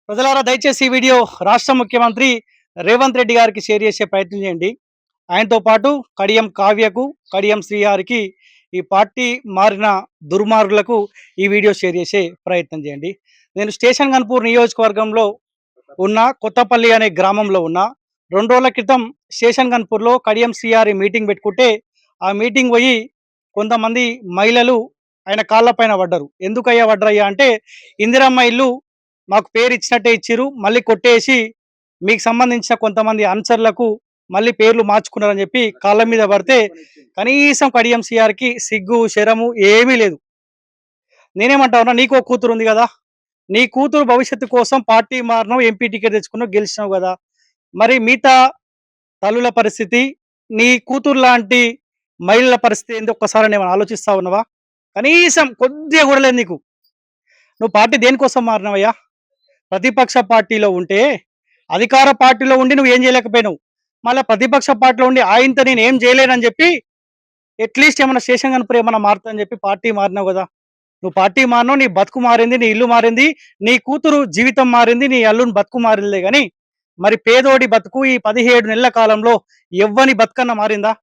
ప్రజలారా దయచేసి ఈ వీడియో రాష్ట్ర ముఖ్యమంత్రి రేవంత్ రెడ్డి గారికి షేర్ చేసే ప్రయత్నం చేయండి. ఆయనతో పాటు కడియం కావ్యకు, కడియం శ్రీహారికి, ఈ పార్టీ మారిన దుర్మార్గులకు ఈ వీడియో షేర్ చేసే ప్రయత్నం చేయండి. నేను స్టేషన్ గన్పూర్ నియోజకవర్గంలో ఉన్న కొత్తపల్లి అనే గ్రామంలో ఉన్న 2 రోజుల క్రితం స్టేషన్ గన్పూర్లో కడియం శ్రీహారి మీటింగ్ పెట్టుకుంటే ఆ మీటింగ్ పోయి కొంతమంది మహిళలు ఆయన కాళ్ళపైన పడ్డరు. ఎందుకయ్యా పడ్డరయ్యా అంటే ఇందిరమ్మ ఇల్లు మాకు పేరు ఇచ్చినట్టే ఇచ్చిర్రు, మళ్ళీ కొట్టేసి మీకు సంబంధించిన కొంతమంది ఆన్సర్లకు మళ్ళీ పేర్లు మార్చుకున్నారని చెప్పి కాళ్ళ మీద పడితే కనీసం కడియం సిఆర్కి సిగ్గు శరము ఏమీ లేదు. నేనేమంటా ఉన్నా, నీకో కూతురు ఉంది కదా, నీ కూతురు భవిష్యత్తు కోసం పార్టీ మారినావు, ఎంపీ టికెట్ తెచ్చుకున్నావు, గెలిచినావు కదా, మరి మిగతా తల్లుల పరిస్థితి, నీ కూతురు లాంటి మహిళల పరిస్థితి ఏంది ఒక్కసారి నేను ఆలోచిస్తా ఉన్నావా? కనీసం కొద్దిగా కూడా లేదు నీకు. నువ్వు పార్టీ దేనికోసం మారినవయ్యా? ప్రతిపక్ష పార్టీలో ఉంటే అధికార పార్టీలో ఉండి నువ్వు ఏం చేయలేకపోయినావు, మళ్ళీ ప్రతిపక్ష పార్టీలో ఉండి ఆయనతో నేను ఏం చేయలేనని చెప్పి అట్లీస్ట్ ఏమైనా స్టేషన్ కనుపరి ఏమైనా మారుతుందని చెప్పి పార్టీ మారినావు కదా. నువ్వు పార్టీ మారినావు, నీ బతుకు మారింది, నీ ఇల్లు మారింది, నీ కూతురు జీవితం మారింది, నీ అల్లుని బతుకు మారిందే కానీ మరి పేదోడి బతుకు ఈ 17 నెలల కాలంలో ఎవ్వని బతుకన్న మారిందా?